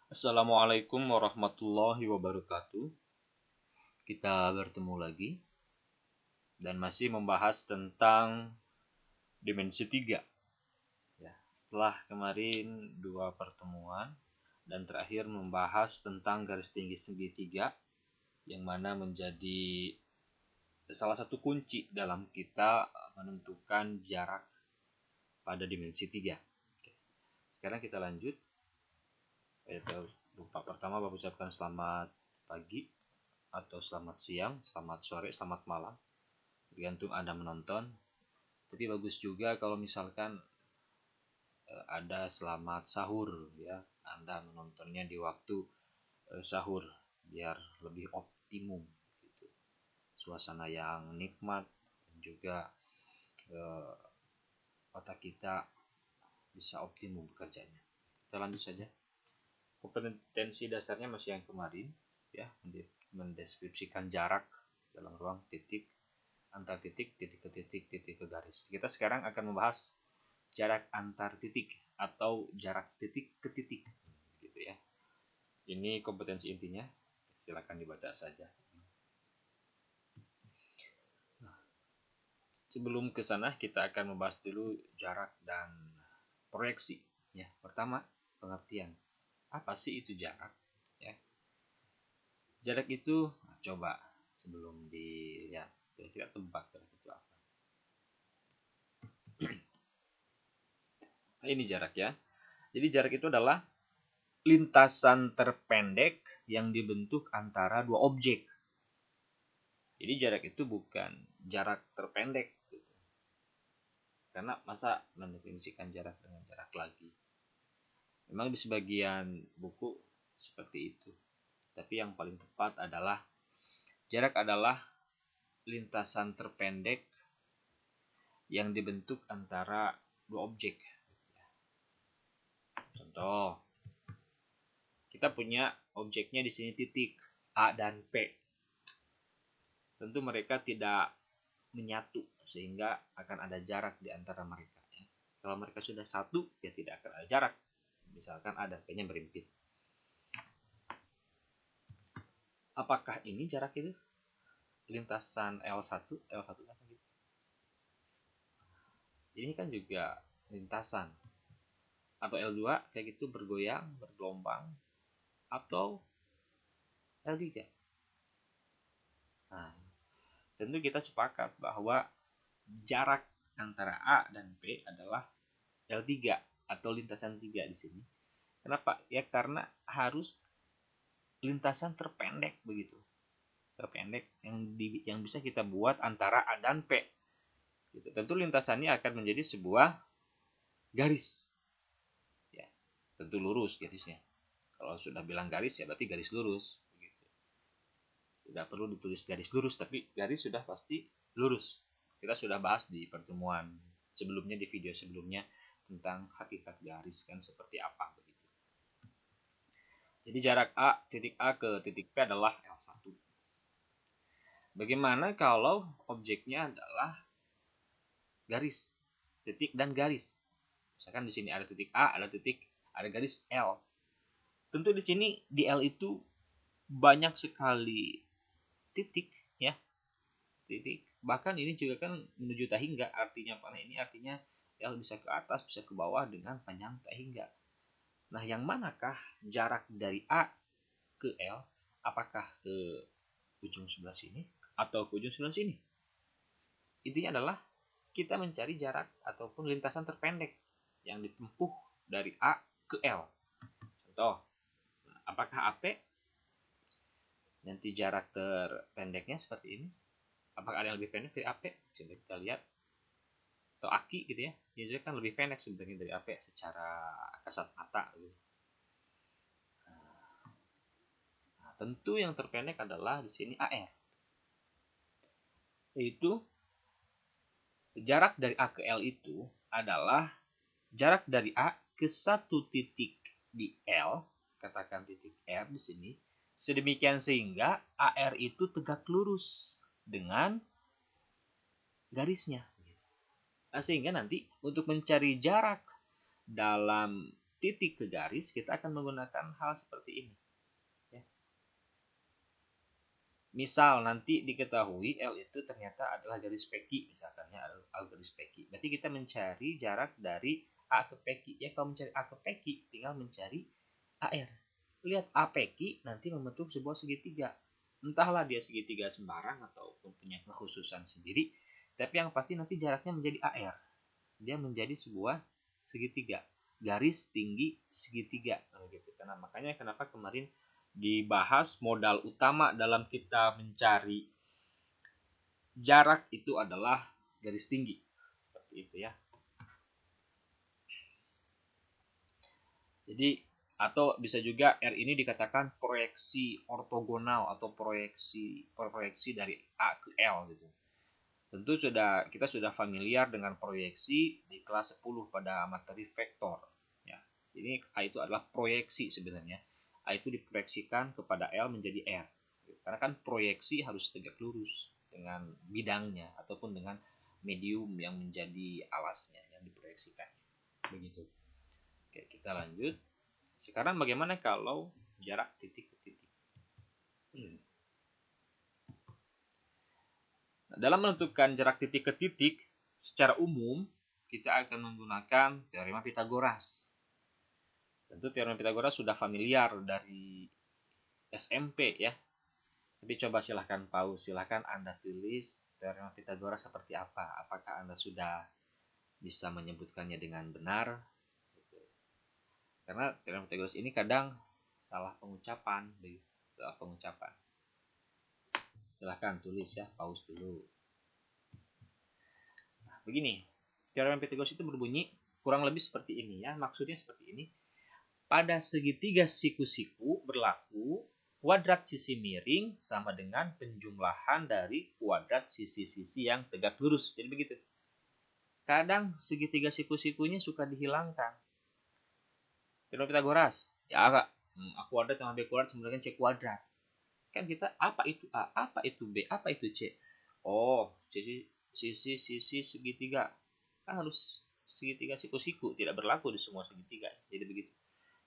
Assalamualaikum warahmatullahi wabarakatuh. Kita bertemu lagi dan masih membahas tentang dimensi 3. Ya, setelah kemarin 2 pertemuan dan terakhir membahas tentang garis tinggi segitiga yang mana menjadi salah satu kunci dalam kita menentukan jarak pada dimensi 3. Sekarang kita lanjut. Lupa pertama Bapak ucapkan selamat pagi atau selamat siang, selamat sore, selamat malam, tergantung Anda menonton. Tapi bagus juga kalau misalkan ada selamat sahur ya, Anda menontonnya di waktu sahur biar lebih optimum gitu. Suasana yang nikmat dan juga otak kita bisa optimum bekerjanya. Kita lanjut saja. Kompetensi dasarnya masih yang kemarin ya, mendeskripsikan jarak dalam ruang titik, antar titik, titik ke titik, titik ke garis. Kita sekarang akan membahas jarak antar titik atau jarak titik ke titik gitu ya. Ini kompetensi intinya, silakan dibaca saja. Nah, sebelum ke sana kita akan membahas dulu jarak dan proyeksi ya. Pertama, pengertian. Apa sih itu jarak ya? Jarak itu coba sebelum dilihat kira-kira tebak jarak itu apa. Nah, ini jarak ya. Jadi jarak itu adalah lintasan terpendek yang dibentuk antara dua objek. Jadi jarak itu bukan jarak terpendek gitu. Karena masa mendefinisikan jarak dengan jarak lagi. Memang di sebagian buku seperti itu. Tapi yang paling tepat adalah jarak adalah lintasan terpendek yang dibentuk antara dua objek. Contoh, kita punya objeknya di sini titik A dan P. Tentu mereka tidak menyatu sehingga akan ada jarak di antara mereka. Kalau mereka sudah satu, ya tidak akan ada jarak. Misalkan A dan P-nya berimpit. Apakah ini jarak itu? Lintasan L1 kan gitu. Ini kan juga lintasan. Atau L2 kayak gitu bergoyang, bergelombang. Atau L3. Nah, tentu kita sepakat bahwa jarak antara A dan P adalah L3 atau lintasan 3 di sini. Kenapa? Ya karena harus lintasan terpendek begitu. Terpendek yang bisa kita buat antara A dan P. Gitu. Tentu lintasannya akan menjadi sebuah garis. Ya, tentu lurus garisnya. Kalau sudah bilang garis ya berarti garis lurus. Begitu. Tidak perlu ditulis garis lurus, tapi garis sudah pasti lurus. Kita sudah bahas di pertemuan sebelumnya, di video sebelumnya tentang hakikat garis kan seperti apa begitu. Jadi jarak titik A ke titik P adalah L1. Bagaimana kalau objeknya adalah garis, titik dan garis? Misalkan di sini ada titik A, ada garis L. Tentu di sini di L itu banyak sekali titik ya. Titik. Bahkan ini juga kan menuju tahingga, artinya apa? Ini artinya L bisa ke atas, bisa ke bawah dengan panjang tahingga. Nah, yang manakah jarak dari A ke L? Apakah ke ujung sebelah sini atau ke ujung sebelah sini? Intinya adalah kita mencari jarak ataupun lintasan terpendek yang ditempuh dari A ke L. Contoh, apakah AP? Nanti jarak terpendeknya seperti ini. Apakah ada yang lebih pendek dari AP? Coba kita lihat. Atau Aki gitu ya. Ini kan lebih pendek sebenarnya dari AP secara kasat mata. Nah, tentu yang terpendek adalah di sini AR. Yaitu jarak dari A ke L itu adalah jarak dari A ke satu titik di L, katakan titik R di sini, sedemikian sehingga AR itu tegak lurus dengan garisnya. Nah, sehingga nanti untuk mencari jarak dalam titik ke garis, kita akan menggunakan hal seperti ini. Ya. Misal nanti diketahui L itu ternyata adalah garis PQ, misalkan ya, adalah garis PQ. Berarti kita mencari jarak dari A ke PQ. Ya, kalau mencari A ke PQ, tinggal mencari AR. Lihat A PQ nanti membentuk sebuah segitiga. Entahlah dia segitiga sembarang ataupun punya kekhususan sendiri, tapi yang pasti nanti jaraknya menjadi AR. Dia menjadi sebuah segitiga, garis tinggi segitiga gitu. Karena makanya kenapa kemarin dibahas modal utama dalam kita mencari jarak itu adalah garis tinggi, seperti itu ya. Jadi atau bisa juga R ini dikatakan proyeksi ortogonal atau proyeksi dari A ke L gitu. Tentu kita sudah familiar dengan proyeksi di kelas 10 pada materi vektor. Ya. Ini A itu adalah proyeksi sebenarnya. A itu diproyeksikan kepada L menjadi R. Karena kan proyeksi harus tegak lurus dengan bidangnya ataupun dengan medium yang menjadi alasnya yang diproyeksikan. Begitu. Oke, kita lanjut. Sekarang bagaimana kalau jarak titik ke titik? Dalam menentukan jarak titik ke titik, secara umum kita akan menggunakan teorema Pitagoras. Tentu teorema Pitagoras sudah familiar dari SMP ya. Tapi coba silahkan pause, silahkan Anda tulis teorema Pitagoras seperti apa. Apakah Anda sudah bisa menyebutkannya dengan benar? Karena teorema Pitagoras ini kadang salah pengucapan. Silahkan tulis ya, pause dulu. Nah, begini, teorema Pitagoras itu berbunyi kurang lebih seperti ini ya. Maksudnya seperti ini. Pada segitiga siku-siku berlaku kuadrat sisi miring sama dengan penjumlahan dari kuadrat sisi-sisi yang tegak lurus. Jadi begitu. Kadang segitiga siku-sikunya suka dihilangkan. Teorema Pitagoras, ya A kuadrat sama B kuadrat sama dengan C kuadrat. Kan kita apa itu A, apa itu B, apa itu C? Oh, sisi segitiga. Kan harus segitiga siku-siku, tidak berlaku di semua segitiga. Jadi begitu.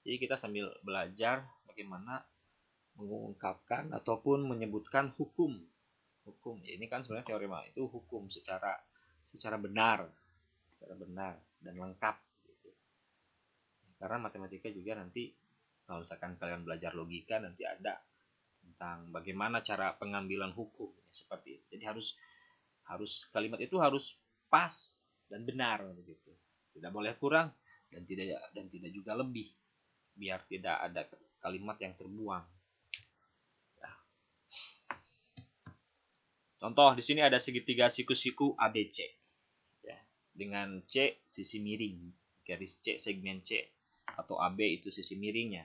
Jadi kita sambil belajar bagaimana mengungkapkan ataupun menyebutkan hukum. Ini kan sebenarnya teorema itu hukum secara benar dan lengkap. Karena matematika juga nanti kalau misalkan kalian belajar logika nanti ada tentang bagaimana cara pengambilan hukum seperti itu. Jadi harus kalimat itu harus pas dan benar begitu. Tidak boleh kurang dan tidak juga lebih, biar tidak ada kalimat yang terbuang. Ya. Contoh di sini ada segitiga siku-siku ABC ya, dengan C sisi miring, garis C segmen C atau AB itu sisi miringnya.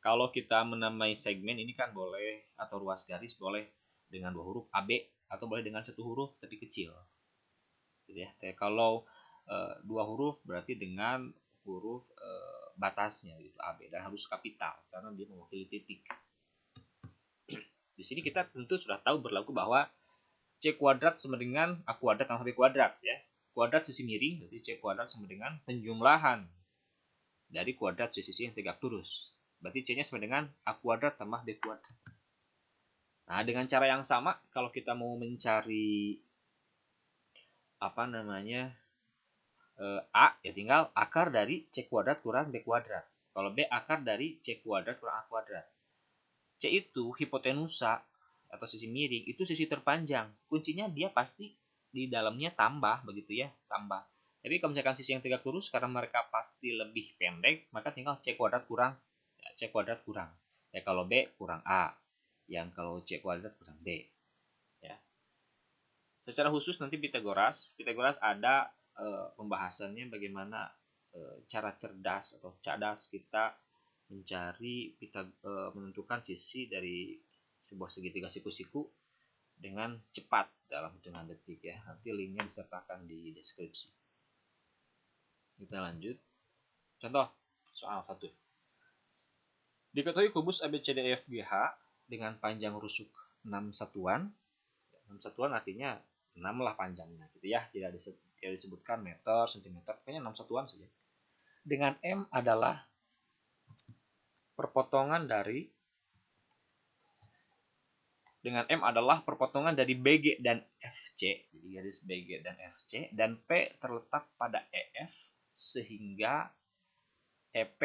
Kalau kita menamai segmen ini kan boleh, atau ruas garis boleh dengan 2 huruf AB atau boleh dengan 1 huruf tapi kecil. Gitu ya. Kalau 2 huruf berarti dengan huruf batasnya gitu AB, dan harus kapital karena dia mewakili titik. Di sini kita tentu sudah tahu berlaku bahwa C kuadrat sama dengan A kuadrat tambah B kuadrat ya. Kuadrat sisi miring berarti C kuadrat sama dengan penjumlahan dari kuadrat sisi yang tegak lurus. Berarti C-nya sama dengan A kuadrat tambah B kuadrat. Nah, dengan cara yang sama kalau kita mau mencari A, ya tinggal akar dari C kuadrat kurang B kuadrat. Kalau B akar dari C kuadrat kurang A kuadrat. C itu hipotenusa atau sisi miring, itu sisi terpanjang. Kuncinya dia pasti di dalamnya tambah begitu ya, tambah. Tapi kalau misalkan sisi yang tegak lurus karena mereka pasti lebih pendek, maka tinggal C kuadrat kurang ya, C kuadrat kurang. Ya kalau B kurang A, yang kalau C kuadrat kurang B. Ya. Secara khusus nanti Pitagoras ada pembahasannya bagaimana cara cerdas atau cadas kita mencari menentukan sisi dari sebuah segitiga siku-siku dengan cepat dalam hitungan detik ya. Nanti linknya disertakan di deskripsi. Kita lanjut. Contoh soal 1. Diketahui kubus ABCDEFGH dengan panjang rusuk 6 satuan. 6 satuan artinya 6 lah panjangnya gitu ya. Tidak disebutkan meter, sentimeter, pokoknya 6 satuan saja. dengan M adalah perpotongan dari BG dan FC. Jadi garis BG dan FC, dan P terletak pada EF sehingga EP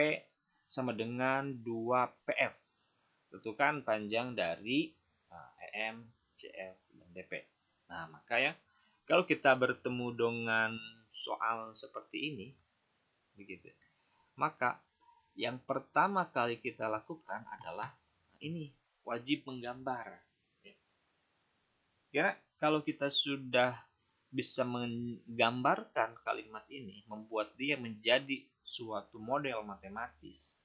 sama dengan 2PF. Tentukan panjang dari EM, CF, dan DP. Nah, maka ya, kalau kita bertemu dengan soal seperti ini, begitu, maka yang pertama kali kita lakukan adalah ini, wajib menggambar. Ya, kalau kita sudah bisa menggambarkan kalimat ini, membuat dia menjadi suatu model matematis,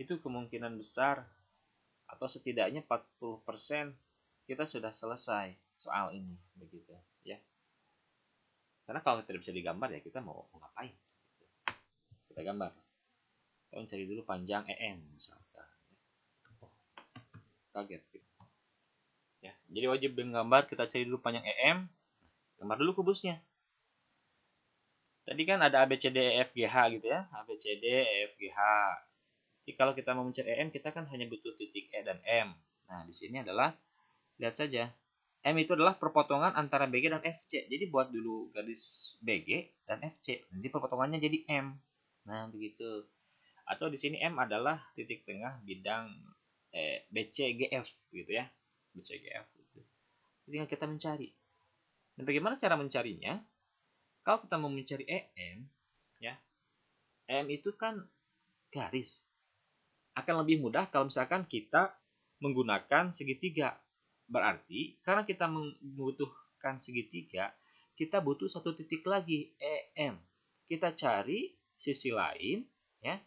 itu kemungkinan besar atau setidaknya 40% kita sudah selesai soal ini, begitu ya. Karena kalau tidak bisa digambar ya kita mau ngapain? Kita gambar. Kita mencari dulu panjang EM misalkan. Kaget gitu. Ya, jadi wajib menggambar, kita cari dulu panjang EM, gambar dulu kubusnya. Tadi kan ada ABCDEFGH gitu ya, ABCDEFGH. Jadi kalau kita mau mencari EM, kita kan hanya butuh titik E dan M. Nah, di sini adalah, lihat saja, M itu adalah perpotongan antara BG dan FC. Jadi buat dulu garis BG dan FC. Nanti perpotongannya jadi M. Nah, begitu. Atau di sini M adalah titik tengah bidang BCGF gitu ya. BCGF gitu. Jadi kita mencari. Dan bagaimana cara mencarinya? Kalau kita mau mencari EM, ya, EM itu kan garis. Akan lebih mudah kalau misalkan kita menggunakan segitiga. Berarti karena kita membutuhkan segitiga, kita butuh satu titik lagi, EM. Kita cari sisi lain, ya,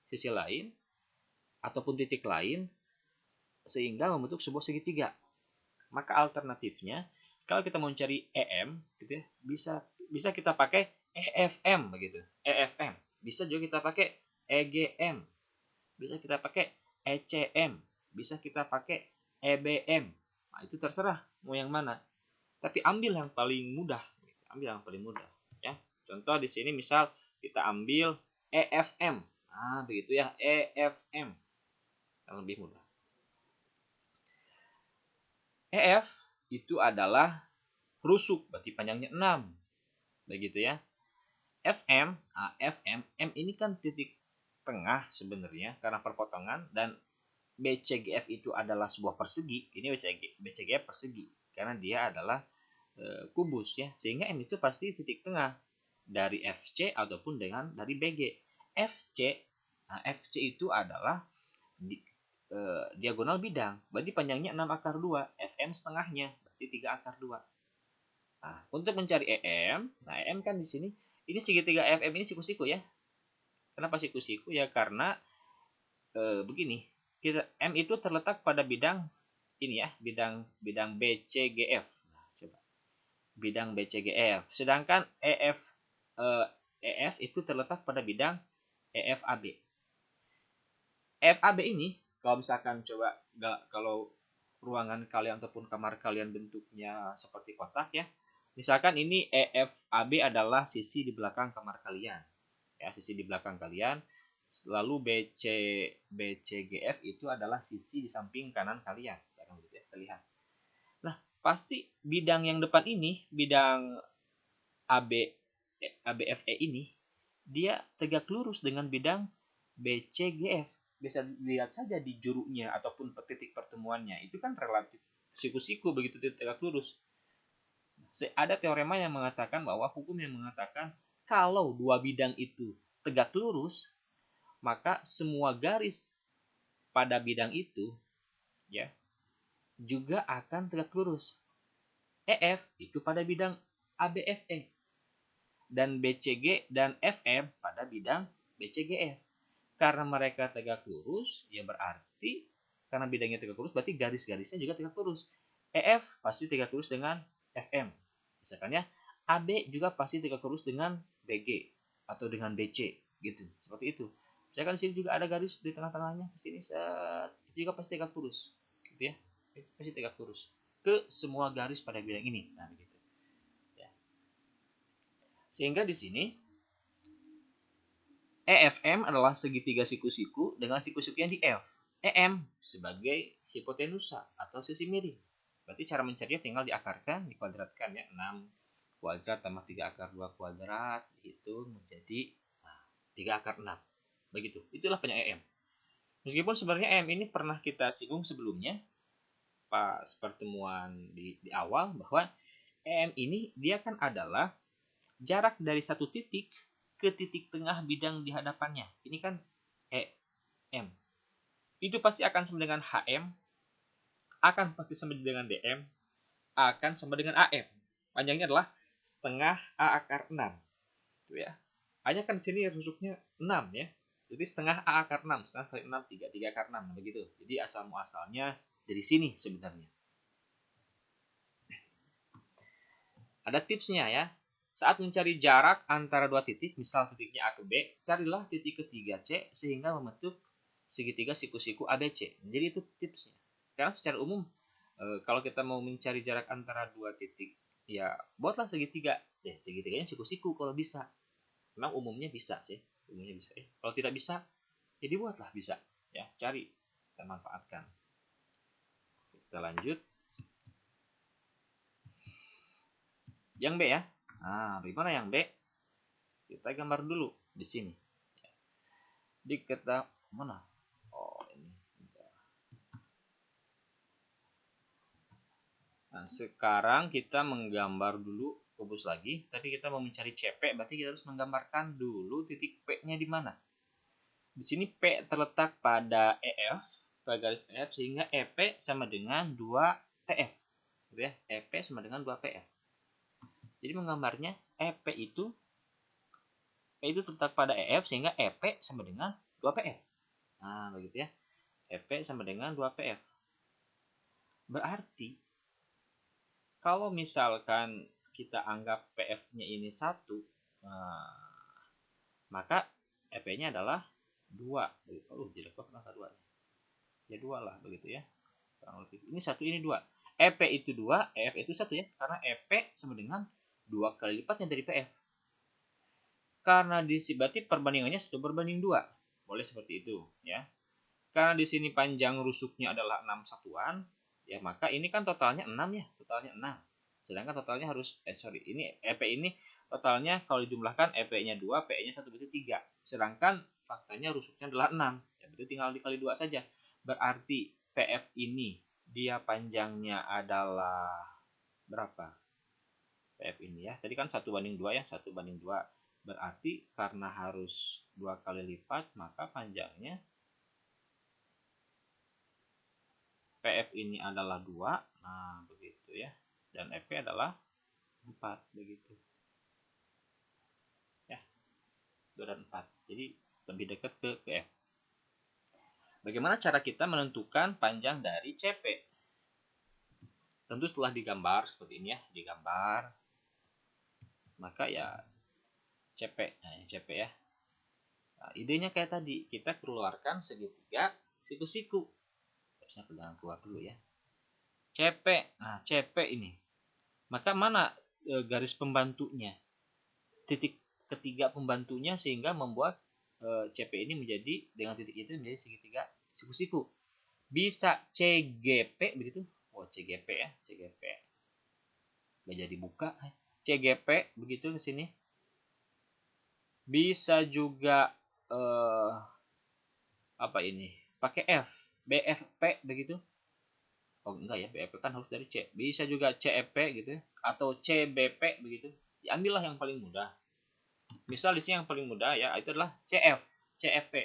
sisi lain ataupun titik lain sehingga membentuk sebuah segitiga. Maka alternatifnya, kalau kita mau mencari EM, gitu ya, bisa kita pakai EFM begitu, EFM. Bisa juga kita pakai EGM. Bisa kita pakai ECM, bisa kita pakai EBM. Nah, itu terserah mau yang mana. Tapi ambil yang paling mudah, ya. Contoh di sini misal kita ambil EFM. Nah, begitu ya, EFM. Yang lebih mudah. EF itu adalah rusuk, berarti panjangnya 6. Begitu ya. FM, M ini kan titik tengah sebenarnya karena perpotongan, dan BCGF itu adalah sebuah persegi. Ini BCGF persegi karena dia adalah kubus ya, sehingga M itu pasti titik tengah dari FC ataupun dari BG. FC itu adalah diagonal bidang, berarti panjangnya 6 akar 2, FM setengahnya berarti 3 akar 2. Nah, untuk mencari EM, EM kan di sini, ini segitiga FM ini siku-siku ya. Kenapa siku-siku? Ya karena begini, M itu terletak pada bidang ini ya, bidang BCGF. Nah, coba. Bidang BCGF. Sedangkan EF itu terletak pada bidang EFAB. EFAB ini kalau misalkan coba, kalau ruangan kalian ataupun kamar kalian bentuknya seperti kotak ya. Misalkan ini EFAB adalah sisi di belakang kamar kalian. Ya, sisi di belakang kalian. Lalu BCGF itu adalah sisi di samping kanan kalian. Misalkan begitu ya, terlihat. Nah, pasti bidang yang depan ini, bidang ABFE ini, dia tegak lurus dengan bidang BCGF. Bisa dilihat saja di jurunya ataupun titik pertemuannya, itu kan relatif siku-siku begitu tegak lurus. Ada teorema yang mengatakan bahwa hukum yang mengatakan kalau dua bidang itu tegak lurus, maka semua garis pada bidang itu ya juga akan tegak lurus. EF itu pada bidang ABFE dan BCG dan FM pada bidang BCGF. Karena mereka tegak lurus, ya berarti karena bidangnya tegak lurus, berarti garis-garisnya juga tegak lurus. EF pasti tegak lurus dengan FM. Misalkan ya, AB juga pasti tegak lurus dengan BG atau dengan BC, gitu. Seperti itu. Misalkan di sini juga ada garis di tengah-tengahnya, di sini itu juga pasti tegak lurus, gitu ya. Itu pasti tegak lurus ke semua garis pada bidang ini. Nah, begitu. Ya. Sehingga di sini EFM adalah segitiga siku-siku dengan siku-sikunya di F. EM sebagai hipotenusa atau sisi miring. Berarti cara mencarinya tinggal diakarkan, dikuadratkan ya. 6 kuadrat tambah 3 akar 2 kuadrat dihitung menjadi 3 akar 6. Begitu. Itulah banyak EM. Meskipun sebenarnya EM ini pernah kita singgung sebelumnya pas pertemuan di awal bahwa EM ini dia kan adalah jarak dari satu titik ke titik tengah bidang di hadapannya. Ini kan EM. Itu pasti akan sama dengan HM, akan pasti sama dengan DM, akan sama dengan AM. Panjangnya adalah setengah A akar 6. Itu ya. Hanya kan di sini rusuknya 6 ya. Jadi setengah A akar 6, setengah kali 6, 3 akar 6, begitu. Jadi asal muasalnya dari sini sebenarnya. Ada tipsnya ya. Saat mencari jarak antara dua titik, misal titiknya A ke B, carilah titik ketiga C sehingga membentuk segitiga siku-siku ABC. Jadi itu tipsnya. Karena secara umum kalau kita mau mencari jarak antara dua titik, ya buatlah segitiga. Segitiganya siku-siku kalau bisa. Memang umumnya bisa sih, umumnya bisa ya. Kalau tidak bisa, ya dibuatlah bisa. Ya, cari, kita manfaatkan. Kita lanjut. Yang B ya. Nah, bagaimana yang B? Kita gambar dulu di sini. Di kita mana? Oh, ini. Nah, sekarang kita menggambar dulu, fokus lagi. Tapi kita mau mencari CP, berarti kita harus menggambarkan dulu titik P-nya di mana. Di sini P terletak pada EF, pada garis EF, sehingga EP sama dengan 2PF. Gitu ya, EP sama dengan 2PF. Jadi menggambarnya EP itu terletak pada EF sehingga EP sama dengan 2PF. Nah, begitu ya. EP sama dengan 2PF. Berarti kalau misalkan kita anggap PF-nya ini 1, maka EP-nya adalah 2. Oh, jelek banget angka 2. Ya 2 lah begitu ya. Ini 1, ini 2. EP itu 2, EF itu 1 ya. Karena EP sama dengan 2 kali lipatnya dari PF. Karena berarti perbandingannya 1/2. Boleh seperti itu ya. Karena di sini panjang rusuknya adalah 6 satuan, ya maka ini kan totalnya 6 ya, totalnya 6. Sedangkan totalnya harus ini EP ini totalnya kalau dijumlahkan EP-nya 2, PE-nya 1 berarti 3. Sedangkan faktanya rusuknya adalah 6. Ya berarti tinggal dikali 2 saja. Berarti PF ini dia panjangnya adalah berapa? PF ini ya. Tadi kan 1/2 ya, 1/2. Berarti karena harus 2 kali lipat, maka panjangnya PF ini adalah 2. Nah, begitu ya. Dan EP adalah 4, begitu. Ya, 2 dan 4. Jadi lebih dekat ke F. Bagaimana cara kita menentukan panjang dari CP? Tentu setelah digambar seperti ini ya, digambar. Maka ya CP. Nah, ini CP ya. Nah, idenya kayak tadi, kita keluarkan segitiga siku-siku. Harusnya jangan keluar dulu ya. CP. Nah, CP ini. Maka mana garis pembantunya? Titik ketiga pembantunya sehingga membuat CP ini menjadi dengan titik itu menjadi segitiga siku-siku. Bisa CGP begitu. Oh, CGP ya, CGP. Gak jadi buka. CGP begitu ke sini. Bisa juga apa ini? Pakai F, BFP begitu. Oh enggak ya, BFP kan harus dari C. Bisa juga CEP gitu atau CBP begitu. Diambillah yang paling mudah. Misal di sini yang paling mudah ya itu adalah CF, CFP.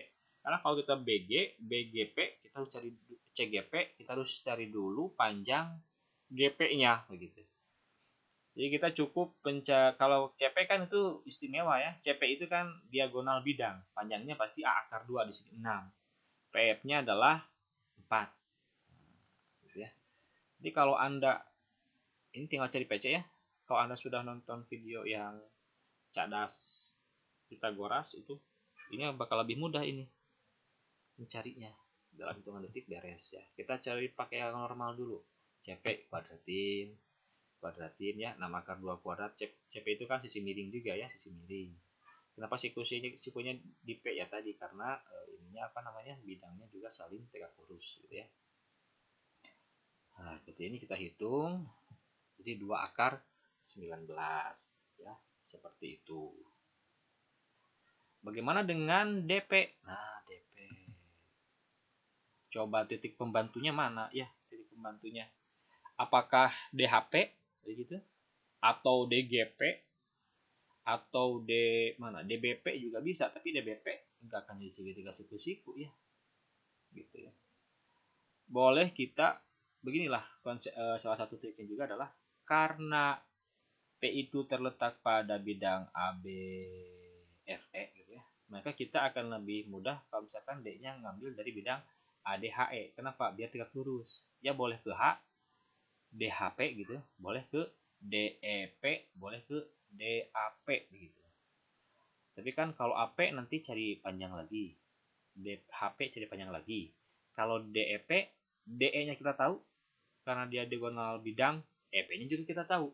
Karena kalau kita BG, BGP, kita harus cari CGP, kita harus cari dulu panjang GP-nya begitu. Jadi kita cukup kalau CP kan itu istimewa ya. CP itu kan diagonal bidang, panjangnya pasti A akar 2 di sini 6. PF-nya adalah 4. Gitu ya. Jadi kalau Anda ini tinggal cari PC ya. Kalau Anda sudah nonton video yang cadas Pitagoras itu, ini bakal lebih mudah ini mencarinya. Dalam hitungan detik beres ya. Kita cari pakai yang normal dulu. CP kuadratin ya, 6 akar 2 kuadrat. CP itu kan sisi miring juga ya, sisi miring. Kenapa sikunya di P ya tadi? Karena ininya apa namanya, bidangnya juga saling tegak lurus gitu ya. Nah, seperti ini kita hitung. Jadi 2 akar 19 ya, seperti itu. Bagaimana dengan DP? Nah, DP. Coba titik pembantunya mana? Ya, titik pembantunya. Apakah DHP begitu? Atau DGP? Atau DBP juga bisa, tapi DBP enggak akan jadi segitiga siku-siku ya. Gitu ya. Boleh kita beginilah salah satu triknya juga adalah karena P itu terletak pada bidang ABFE gitu ya. Maka kita akan lebih mudah kalau misalkan D-nya ngambil dari bidang ADHE. Kenapa? Biar tegak lurus. Ya boleh ke H, DHP gitu, boleh ke DEP, boleh ke DAP begitu. Tapi kan kalau AP nanti cari panjang lagi, DHP cari panjang lagi. Kalau DEP, DE-nya kita tahu karena dia diagonal bidang, EP-nya juga kita tahu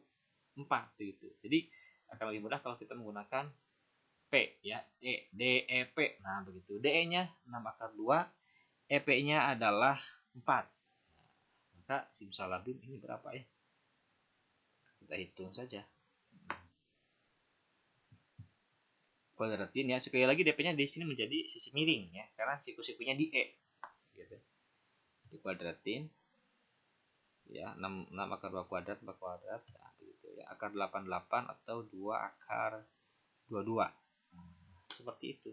4 gitu. Jadi akan lebih mudah kalau kita menggunakan P ya, DEP. Nah, begitu. DE-nya 6 akar 2, EP-nya adalah 4. Maka simsalabim ini berapa ya? Kita hitung saja. Kuadratin ya. Sekali lagi DP-nya di sini menjadi sisi miring ya, karena siku-sikunya di E. Gitu. Dikuadratin ya, 6 akar 2 kuadrat 4 kuadrat. Nah, begitu ya. Akar 88 atau 2 akar 22. Seperti itu.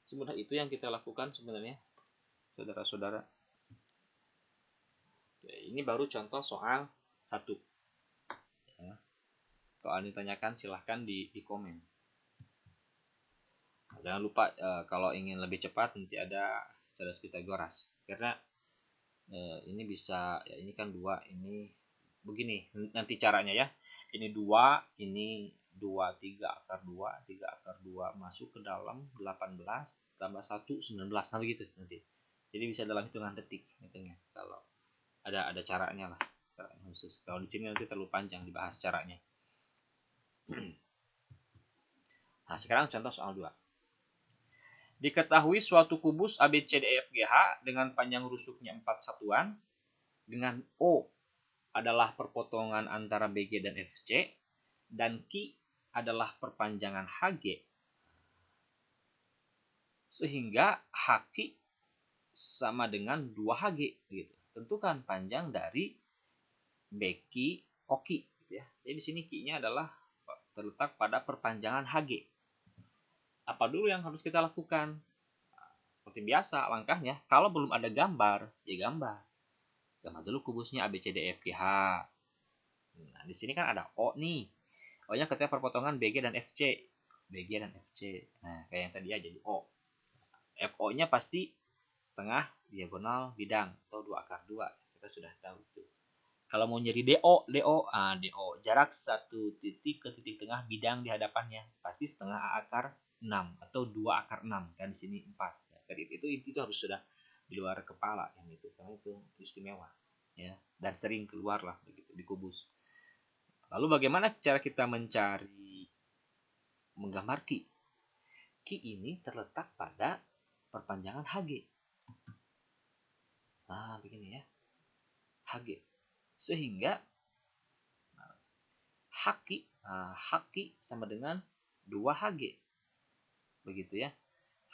Semudah itu yang kita lakukan sebenarnya, saudara-saudara. Ini baru contoh soal 1. Ya. Kalau Anda ditanyakan silahkan di komen. Jangan lupa kalau ingin lebih cepat nanti ada cerdas Pitagoras. Karena ini bisa ya, ini kan 2, ini begini nanti caranya ya. Ini 2, ini 2 3 akar 2, 3 akar 2 masuk ke dalam 18 tambah 1 19. Nah begitu nanti. Jadi bisa dalam hitungan detik hitungnya kalau ada caranya lah, caranya khusus. Kalau di sini nanti terlalu panjang dibahas caranya. Nah, sekarang contoh soal 2. Diketahui suatu kubus ABCDEFGH dengan panjang rusuknya 4 satuan dengan O adalah perpotongan antara BG dan FC dan Q adalah perpanjangan HG, sehingga HQ sama dengan 2HG gitu. Tentukan panjang dari BQ OQ gitu ya. Jadi di sini Q-nya adalah terletak pada perpanjangan HG. Apa dulu yang harus kita lakukan? Seperti biasa langkahnya, kalau belum ada gambar, ya gambar. Gambar dulu kubusnya ABCDEFGH. Nah, di sini kan ada O nih. O-nya ketika perpotongan BG dan FC. BG dan FC. Nah, kayak yang tadi ya jadi O. FO-nya pasti setengah diagonal bidang atau 2 akar 2. Kita sudah tahu itu. Kalau mau nyari DO, DO jarak satu titik ke titik tengah bidang di hadapannya pasti setengah akar 6 atau 2 akar 6. Kan di sini 4. Nah, itu harus sudah di luar kepala yang itu, karena itu istimewa ya, dan sering keluar lah begitu di kubus. Lalu bagaimana cara kita menggambar Q? Q ini terletak pada perpanjangan HG. Nah, begini ya. HG. Sehingga HQ sama dengan 2HG. Begitu ya.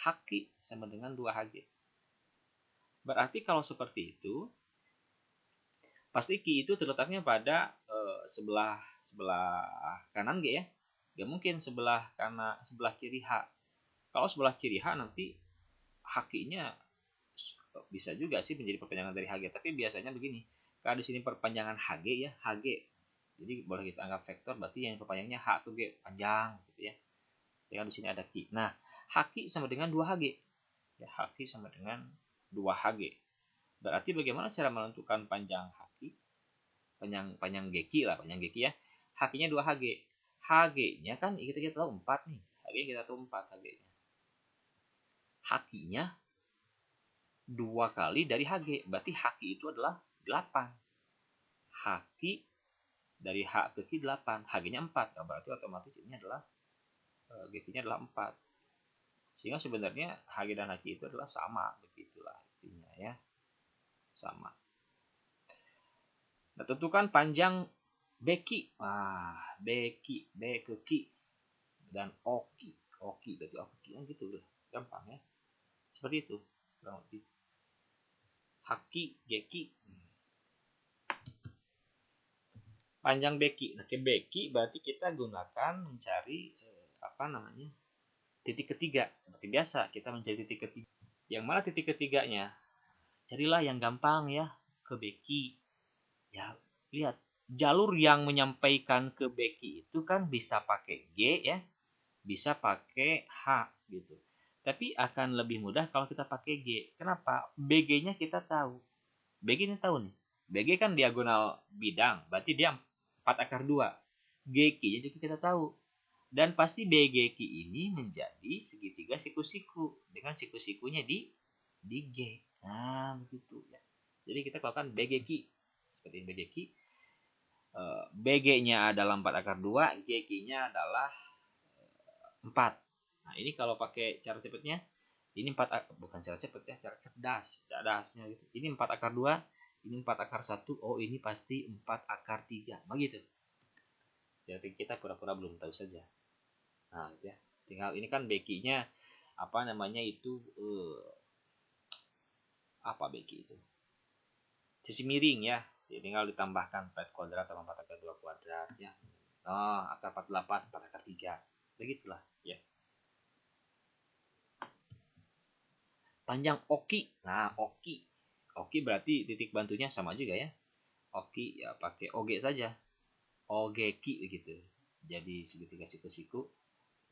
HQ sama dengan 2HG. Berarti kalau seperti itu, pasti Q itu terletaknya pada sebelah kanan G ya. Gak mungkin sebelah kiri H. Kalau sebelah kiri H nanti HQ-nya bisa juga sih menjadi perpanjangan dari HG, tapi biasanya begini. Kalau di sini perpanjangan HG ya, HG. Jadi boleh kita anggap vektor, berarti yang perpanjangnya H ke G panjang gitu ya. Jadi di sini ada Q. Nah, HQ sama dengan 2HG. Ya, HQ sama dengan 2HG. Berarti bagaimana cara menentukan panjang HQ? Panjang GQ lah, panjang GQ ya. HQ-nya 2HG. HG-nya kan kita tahu 4 nih. HG kita tahu 4 HG-nya. HQ-nya 2 kali dari HG. Berarti HQ itu adalah 8. HQ dari H ke Q 8. HG-nya 4. Berarti otomatis ini adalah GQ-nya adalah 4. Sehingga sebenarnya HG dan HQ itu adalah sama, begitulah intinya ya. Sama. Nah, tentukan panjang BQ. BQ, B ke Q dan OQ. OQ berarti OQ kan gitu loh. Gampang ya. Seperti itu. HQ, GQ. Panjang BQ. Nah, ke BQ berarti kita gunakan mencari titik ketiga. Seperti biasa kita mencari titik ketiga. Yang mana titik ketiganya? Carilah yang gampang ya, ke BQ. Ya, lihat jalur yang menyampaikan ke BQ itu kan bisa pakai G ya, bisa pakai H gitu. Tapi akan lebih mudah kalau kita pakai G. Kenapa? BG-nya kita tahu. BG ini tahu nih. BG kan diagonal bidang, berarti dia 4 akar 2. GQ-nya juga kita tahu. Dan pasti BGQ ini menjadi segitiga siku-siku dengan siku-sikunya di G. Nah, begitu ya. Jadi kita lakukan BGQ. Seperti ini BGQ. BG-nya adalah 4 akar 2, GQ-nya adalah 4. Nah, ini kalau pakai cara cepatnya, ini 4 bukan cara cepat ya, cara cerdasnya gitu. Ini 4 akar 2, ini 4 akar 1. Oh, ini pasti 4 akar 3. Begitu. Jadi kita pura-pura belum tahu saja. Nah, ya. Tinggal ini kan BQ-nya apa BQ itu? Sisi miring ya. Jadi tinggal ditambahkan 4 kuadrat tambah 4 akar 2 kuadrat ya. Akar 48, 4 akar 3. Begitulah ya. Panjang OQ. Nah, OQ berarti titik bantunya sama juga ya. OQ ya pakai OG saja. OGQ begitu. Jadi segitiga siku-siku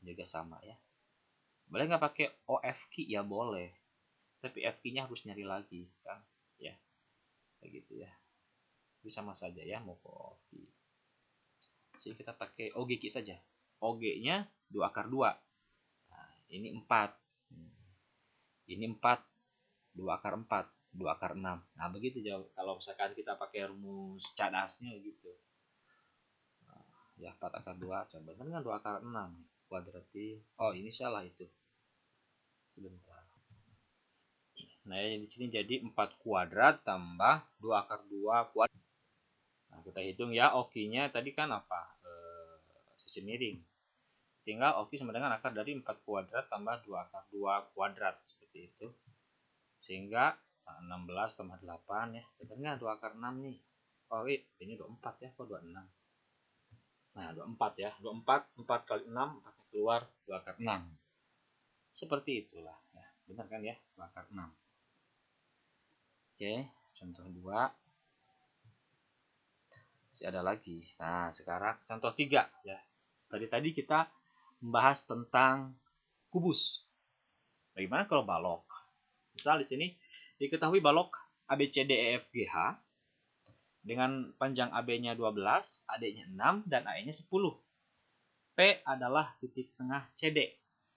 juga sama ya. Boleh nggak pakai OFQ? Ya boleh. Tapi FQ-nya harus nyari lagi kan ya. Begitu ya. Itu sama saja ya mau ke OFQ. Jadi kita pakai OGQ saja. OG-nya 2 akar 2. Nah, ini 4. Ini 4. 2 akar 4. 2 akar 6. Nah, begitu jauh. Kalau misalkan kita pakai rumus cadasnya gitu. Nah, ya 4 akar 2. Coba kan 2 akar 6. Kuadratin. Oh, ini salah itu. Sebentar. Nah, di sini jadi 4 kuadrat tambah 2 akar 2 kuadrat. Nah, kita hitung ya OQ-nya tadi kan apa? Sisi miring. Tinggal OQ sama dengan akar dari 4 kuadrat tambah 2 akar 2 kuadrat. Seperti itu. Sehingga 16 tambah 8 ya. Betulnya 2 akar 6 nih. Oh, ini 24 ya. Kok 26? Nah, 24 ya. 24, 4 kali 6, keluar 2 akar 6. Seperti itulah. Ya, benar kan ya? 2 akar 6. Oke, contoh 2. Masih ada lagi. Nah, sekarang contoh 3 ya. Tadi kita membahas tentang kubus. Bagaimana kalau balok? Misal di sini diketahui balok ABCDEFGH dengan panjang AB-nya 12, AD-nya 6 dan AE-nya 10. P adalah titik tengah CD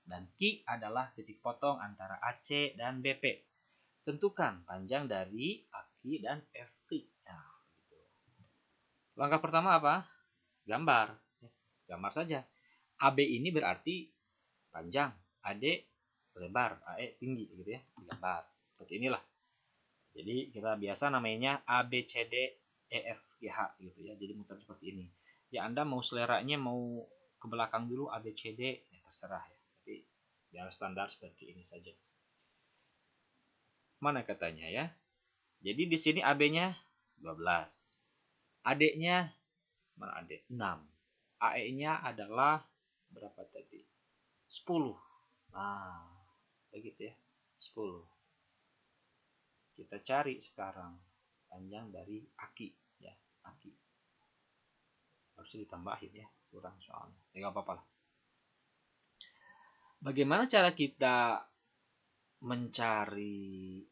dan Q adalah titik potong antara AC dan BP. Tentukan panjang dari AQ dan FT. Nah, gitu. Langkah pertama apa? Gambar. Gambar saja. AB ini berarti panjang, AD lebar, AE tinggi gitu ya. Gambar. Seperti inilah. Jadi kita biasa namanya ABCDEFGH gitu ya. Jadi muter seperti ini. Ya Anda mau seleranya mau ke belakang dulu ABCD ya terserah ya. Tapi biar standar seperti ini saja. Mana katanya ya? Jadi di sini AB-nya 12. AD-nya mana AD? 6. AE-nya adalah berapa tadi? 10. Nah, begitu ya. 10. Kita cari sekarang panjang dari aki ya, aki. Harus ditambahin ya, kurang soalnya. Ya enggak apa-apa lah. Bagaimana cara kita mencari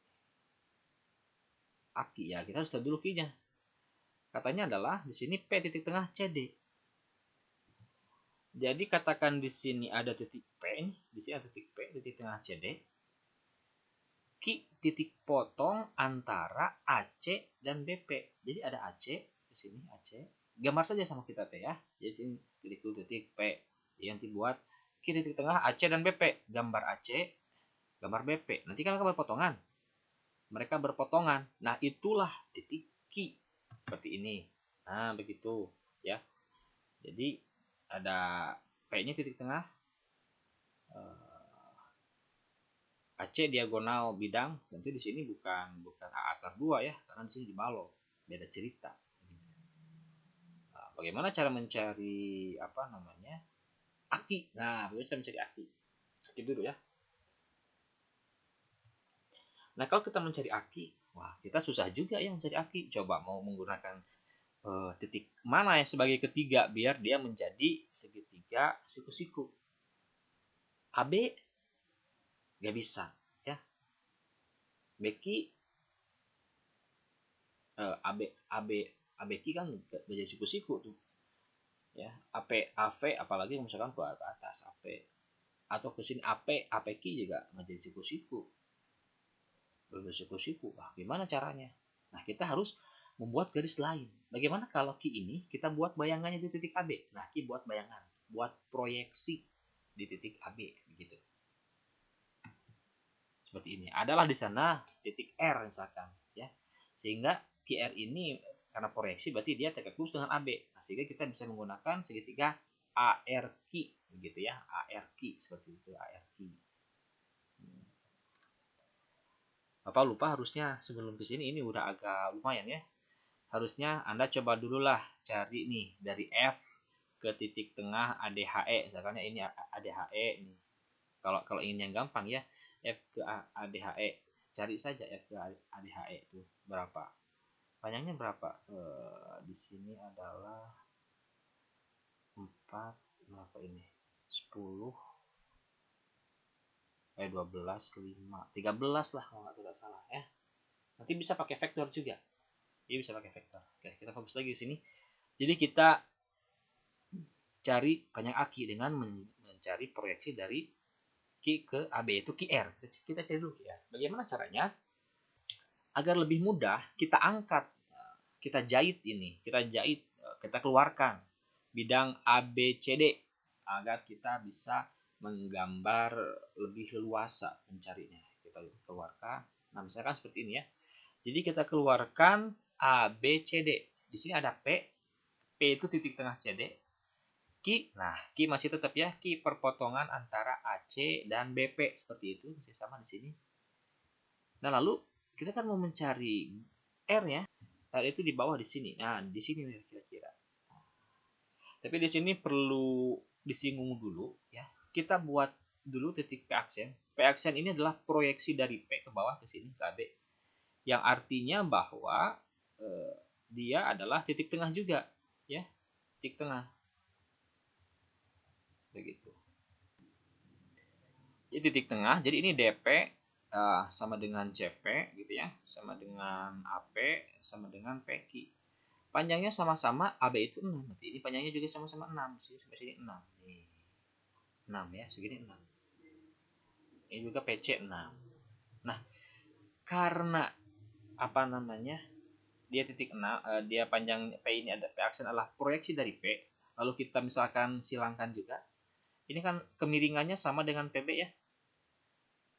aki ya? Kita harus tahu dulu Q-nya. Katanya adalah di sini P titik tengah CD. Jadi katakan di sini ada titik P nih, di sini ada titik P titik tengah CD. Q titik potong antara AC dan BP. Jadi ada AC di sini AC. Gambar saja sama kita teh ya. Jadi sini titik dulu titik P. Jadi nanti buat Q titik tengah AC dan BP. Gambar AC, gambar BP. Nanti kan akan berpotongan. Mereka berpotongan. Nah, itulah titik Q. Seperti ini. Nah, begitu ya. Jadi ada P-nya titik tengah, AC diagonal bidang. Tentu di sini bukan A akar 2 ya, karena di sini dibalok. Beda cerita. Nah, bagaimana cara mencari aki? Nah, bagaimana cara mencari aki? Aki dulu ya. Nah, kalau kita mencari aki, wah, kita susah juga ya mencari aki. Coba mau menggunakan titik mana yang sebagai ketiga biar dia menjadi segitiga siku-siku. AB nggak bisa ya. Beki AB kan nggak jadi siku-siku tuh ya. AV apalagi misalkan ke atas AP atau ke sini APK juga nggak jadi siku-siku. Bersiku-siku. Gimana caranya? Nah, kita harus membuat garis lain. Bagaimana kalau Q ini kita buat bayangannya di titik AB? Nah, Q buat bayangan, buat proyeksi di titik AB begitu. Seperti ini. Adalah di sana titik R misalkan ya. Sehingga QR ini karena proyeksi berarti dia tegak lurus dengan AB. Nah, sehingga kita bisa menggunakan segitiga ARQ begitu ya. ARQ seperti itu, ARQ. Bapak lupa harusnya sebelum ke sini ini udah agak lumayan ya. Harusnya Anda coba dulu lah cari nih dari F ke titik tengah ADHE. Misalkan ini ADHE nih. Kalau ingin yang gampang ya, F ke ADHE. Cari saja F ke ADHE itu berapa. Panjangnya berapa? Di sini adalah 4 berapa ini? 10 12 5 13 lah kalau tidak salah ya. Nanti bisa pakai vektor juga. Dia bisa pakai vektor. Oke, kita fokus lagi di sini. Jadi kita cari panjang aki dengan mencari proyeksi dari Q ke AB itu QR. Kita cari dulu QR. Bagaimana caranya? Agar lebih mudah kita angkat, kita jahit ini, kita keluarkan bidang ABCD agar kita bisa menggambar lebih leluasa mencarinya. Kita keluarkan. Nah, misalkan seperti ini ya. Jadi kita keluarkan ABCD. Di sini ada P. P itu titik tengah CD. Q. Nah, Q masih tetap ya. Q perpotongan antara AC dan BP seperti itu. Masih sama di sini. Nah, lalu kita kan mau mencari R ya. R itu di bawah di sini. Nah, di sini nih kira-kira. Tapi di sini perlu disinggung dulu ya. Kita buat dulu titik P aksen. P aksen ini adalah proyeksi dari P ke bawah ke sini ke AB. Yang artinya bahwa dia adalah titik tengah juga ya. Titik tengah. Begitu. Jadi titik tengah. Jadi ini DP sama dengan CP gitu ya. Sama dengan AP sama dengan PQ. Panjangnya sama-sama AB itu 6. Berarti ini panjangnya juga sama-sama 6. Sampai sini 6. Nih. 6 ya, segini 6. Ini juga PC 6. Nah, karena dia titik 6, dia panjang P ini ada P aksen adalah proyeksi dari P. Lalu kita misalkan silangkan juga. Ini kan kemiringannya sama dengan PB ya.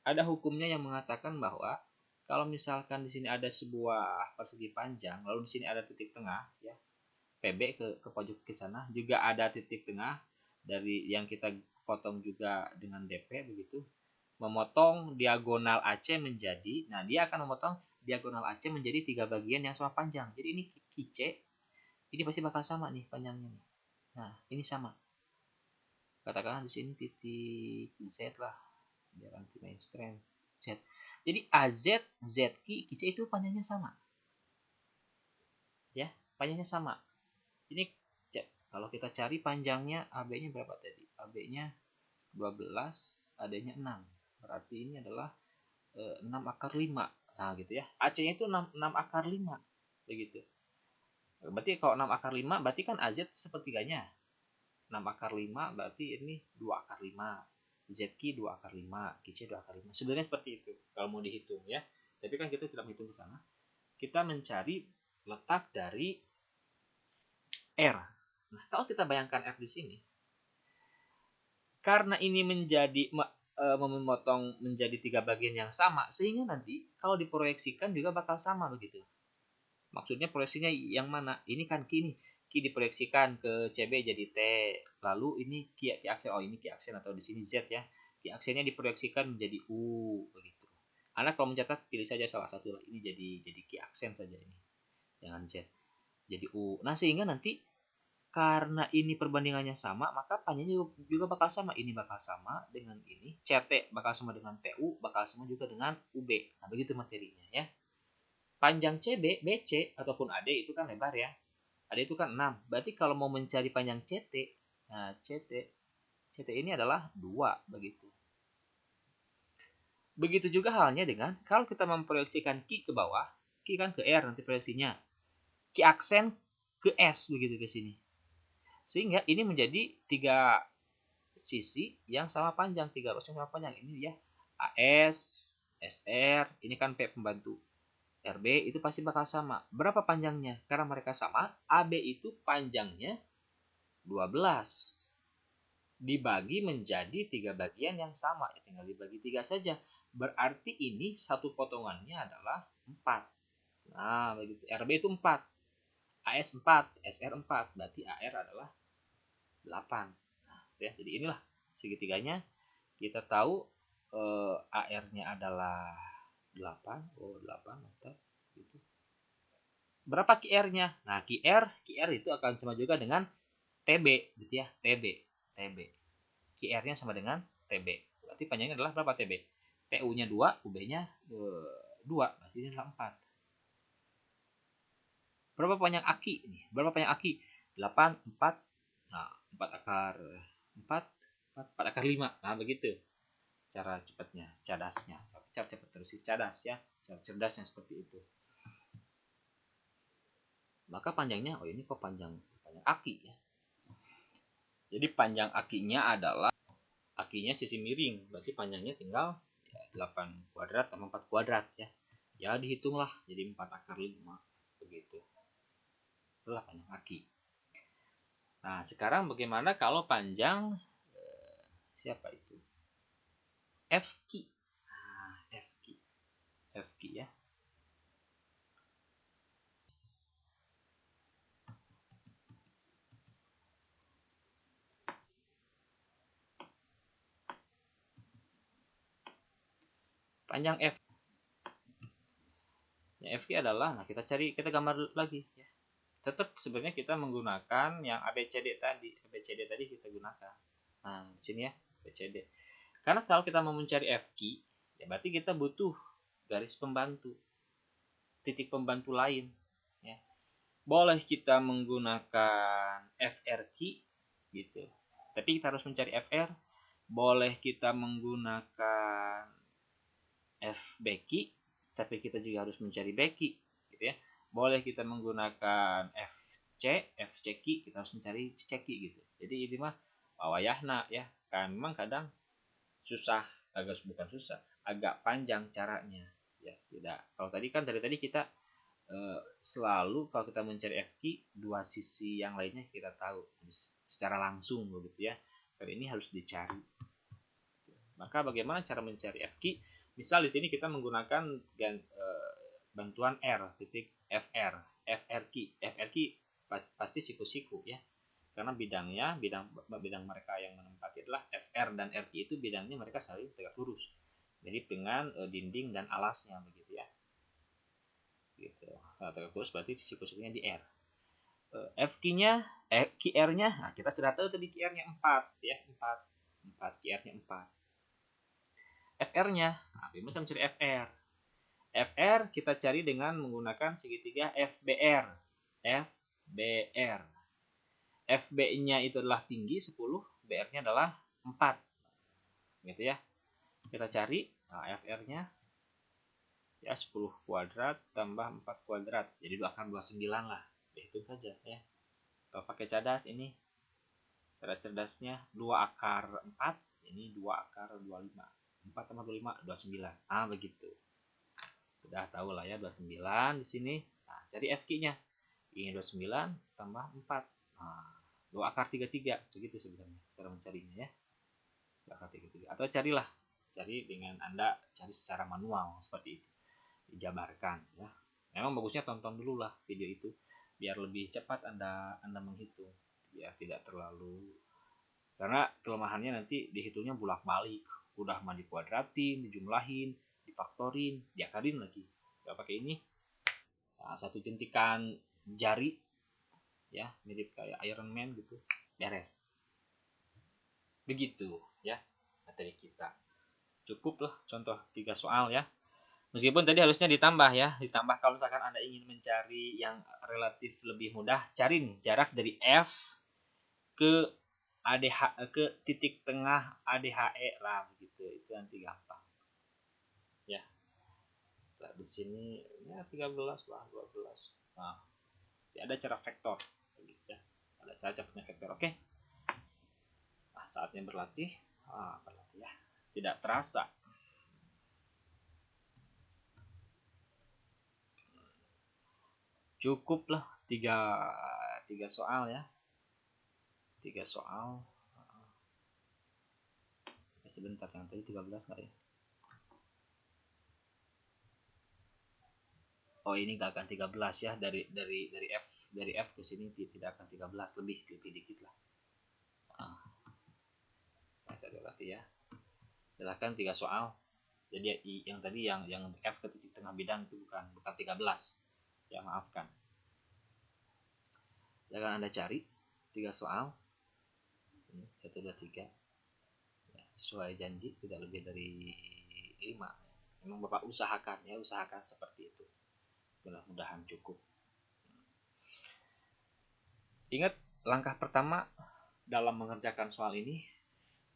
Ada hukumnya yang mengatakan bahwa kalau misalkan di sini ada sebuah persegi panjang, lalu di sini ada titik tengah ya. PB ke pojok ke sana juga ada titik tengah dari yang kita potong juga dengan DP begitu. Memotong diagonal AC menjadi, nah dia akan memotong diagonal AC menjadi 3 bagian yang sama panjang. Jadi ini QC, ini pasti bakal sama nih panjangnya nih. Nah, ini sama. Katakanlah di sini titik Z lah, biar anti mainstream Z. Jadi AZ, ZQ, QC itu panjangnya sama. Ya, panjangnya sama. Ini kalau kita cari panjangnya AB-nya berapa tadi? AB-nya 12, AD-nya 6. Berarti ini adalah 6 akar 5. Nah, gitu ya. AC-nya itu 6 akar 5. Begitu. Berarti kalau 6 akar 5 berarti kan AZ sepertiganya. 6 akar 5 berarti ini 2 akar 5. ZQ 2 akar 5, QC 2 akar 5. Sebenarnya seperti itu kalau mau dihitung ya. Tapi kan kita tidak menghitung ke sana. Kita mencari letak dari R. Nah, kalau kita bayangkan R di sini, Karena ini memotong menjadi 3 bagian yang sama, sehingga nanti kalau diproyeksikan juga bakal sama begitu. Maksudnya proyeksinya yang mana? Ini kan Q nih. Q diproyeksikan ke CB jadi T. Lalu ini Q aksen, oh ini Q aksen atau di sini Z ya. Q aksennya diproyeksikan menjadi U begitu. Anda kalau mencatat pilih saja salah satu lah. Ini jadi Q aksen saja ini. Jangan Z. Jadi U. Nah, sehingga nanti karena ini perbandingannya sama, maka panjangnya juga bakal sama. Ini bakal sama dengan ini. CT bakal sama dengan TU, bakal sama juga dengan UB. Nah, begitu materinya ya. Panjang CB, BC, ataupun AD itu kan lebar ya. AD itu kan 6. Berarti kalau mau mencari panjang CT, nah CT ini adalah 2 begitu. Begitu juga halnya dengan kalau kita memproyeksikan Q ke bawah, Q kan ke R nanti proyeksinya. Q aksen ke S begitu ke sini. Sehingga ini menjadi 3 sisi yang sama panjang, 3 ruas yang sama panjang. Ini ya AS, SR, ini kan P pembantu. RB itu pasti bakal sama. Berapa panjangnya? Karena mereka sama, AB itu panjangnya 12. Dibagi menjadi 3 bagian yang sama. Ya, tinggal dibagi 3 saja. Berarti ini satu potongannya adalah 4. Nah, begitu. RB itu 4. AS 4, SR 4, berarti AR adalah 8. Nah, ya, jadi inilah segitiganya. Kita tahu AR-nya adalah 8. Oh, 8 mantap gitu. Berapa QR-nya? Nah, QR itu akan sama juga dengan TB gitu ya, TB. QR-nya sama dengan TB. Berarti panjangnya adalah berapa TB? TU-nya 2, UB-nya 2, berarti ini adalah 4. Berapa panjang aki ini? Berapa panjang aki? 8, 4. Nah, 4 akar 4 akar 5. Nah, begitu. Cara cepatnya, cadasnya. Cara cepat terus cadas ya. Cara cerdasnya seperti itu. Maka panjangnya, oh ini kok panjang aki ya. Jadi panjang akinya adalah akinya sisi miring. Berarti panjangnya tinggal 8 kuadrat tambah 4 kuadrat ya. Ya dihitunglah jadi 4 akar 5 begitu. Itulah panjang aki. Nah, sekarang bagaimana kalau panjang siapa itu? FQ. Nah, FQ ya. Panjang F. Ya, FQ adalah, nah kita gambar lagi ya. Tetap sebenarnya kita menggunakan yang ABCD tadi kita gunakan. Nah, di sini ya ABCD. Karena kalau kita mau mencari FQ, ya berarti kita butuh garis pembantu, titik pembantu lain. Ya. Boleh kita menggunakan FRQ gitu. Tapi kita harus mencari FR. Boleh kita menggunakan FBQ, tapi kita juga harus mencari BQ gitu ya. Boleh kita menggunakan FCQ, kita harus mencari CQ gitu. Jadi ini mah wayahna ya. Kan memang kadang susah, bukan susah, agak panjang caranya ya. Tidak. Kalau tadi kan dari tadi kita selalu kalau kita mencari FQ, dua sisi yang lainnya kita tahu secara langsung begitu ya. Kali ini harus dicari. Maka bagaimana cara mencari FQ? Misal di sini kita menggunakan bantuan R titik FR, FRQ pasti siku-siku ya. Karena bidang mereka yang menempati adalah FR dan RQ itu bidangnya mereka saling tegak lurus. Jadi dengan dinding dan alasnya begitu ya. Gitu. Nah, tegak lurus berarti siku-sikunya di R. FQ-nya, QR-nya, nah kita sudah tahu tadi QR-nya 4 ya, 4 QR-nya 4. FR-nya, nah, bisa mencari FR. FR kita cari dengan menggunakan segitiga FBR. FB-nya itu adalah tinggi 10, BR-nya adalah 4. Gitu ya. Kita cari nah, FR-nya ya 10 kuadrat tambah 4 kuadrat. Jadi 2 akar 29 lah. Hitung saja ya. Kalau pakai cadas ini cerdas-cerdasnya 2 akar 4, ini 2 akar 25. 4 tambah 25, 29. Ah, begitu. Sudah tahu lah ya 29 di sini. Nah, cari FQ-nya. Ini 29 tambah 4. Nah, 2 akar 33. Begitu sebenarnya cara mencarinya ya. Gerakan 3-3. Atau cari dengan Anda cari secara manual seperti itu, dijabarkan ya. Memang bagusnya tonton dulu lah video itu biar lebih cepat Anda menghitung, biar tidak terlalu, karena kelemahannya nanti dihitungnya bolak-balik, udah mah dikuadratin, dijumlahin, difaktorin, diakarin lagi. Gak pakai ini. Nah, satu jentikan jari ya, mirip kayak Iron Man gitu, beres. Begitu ya materi kita. Cukup lah contoh 3 soal ya. Meskipun tadi harusnya ditambah ya, ditambah kalau misalkan Anda ingin mencari yang relatif lebih mudah, cari nih jarak dari F ke ADH ke titik tengah ADHE lah begitu. Itu nanti gampang. Ya. Nah, di sini ya 13 lah, 12. Nah, ada cara vektor gitu ya. Ada cara punya vektor. Oke. Nah, saatnya berlatih. Berlatih ya. Tidak terasa. Cukup lah tiga soal ya. 3 soal. Sebentar, yang tadi 13 nggak ya? Oh, ini nggak akan 13 ya, dari F ke sini tidak akan 13, lebih dikit lah. Nah, saya berarti ya. Silakan 3 soal. Jadi yang tadi yang F ke titik tengah bidang itu bukan 13. Ya, maafkan. Silakan Anda cari 3 soal. 1 2 3. Ya, sesuai janji tidak lebih dari 5. Memang Bapak usahakan seperti itu. Mudah-mudahan cukup. Ingat, langkah pertama dalam mengerjakan soal ini,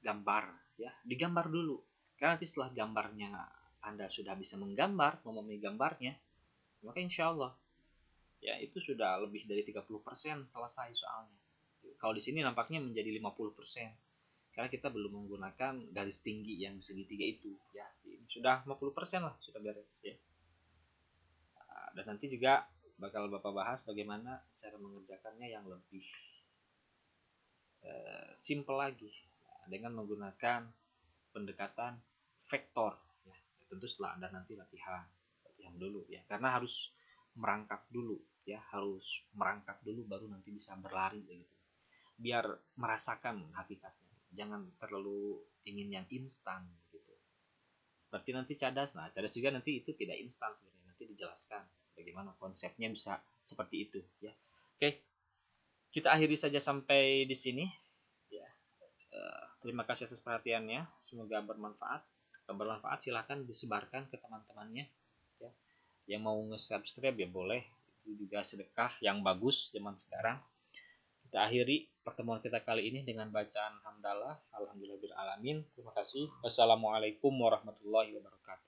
gambar ya, digambar dulu. Karena nanti setelah gambarnya Anda sudah bisa menggambar, memahami gambarnya, maka insya Allah ya itu sudah lebih dari 30% selesai soalnya. Kalau di sini nampaknya menjadi 50%. Karena kita belum menggunakan garis tinggi yang segitiga itu ya. Sudah 50% lah, sudah beres ya. Dan nanti juga bakal Bapak bahas bagaimana cara mengerjakannya yang lebih simple lagi dengan menggunakan pendekatan vektor ya. Tentu setelah Anda nanti latihan dulu ya, karena harus merangkak dulu ya, baru nanti bisa berlari begitu, biar merasakan hakikatnya, jangan terlalu ingin yang instan gitu. Seperti nanti cadas juga nanti itu tidak instan sebenarnya, nanti dijelaskan bagaimana konsepnya bisa seperti itu ya. Oke, kita akhiri saja sampai di sini ya. Terima kasih atas perhatiannya, semoga bermanfaat. Silahkan disebarkan ke teman-temannya ya. Yang mau nge-subscribe ya boleh, itu juga sedekah yang bagus zaman sekarang. Kita akhiri pertemuan kita kali ini dengan bacaan hamdalah, alhamdulillahirabbil alamin. Terima kasih. Wassalamualaikum warahmatullahi wabarakatuh.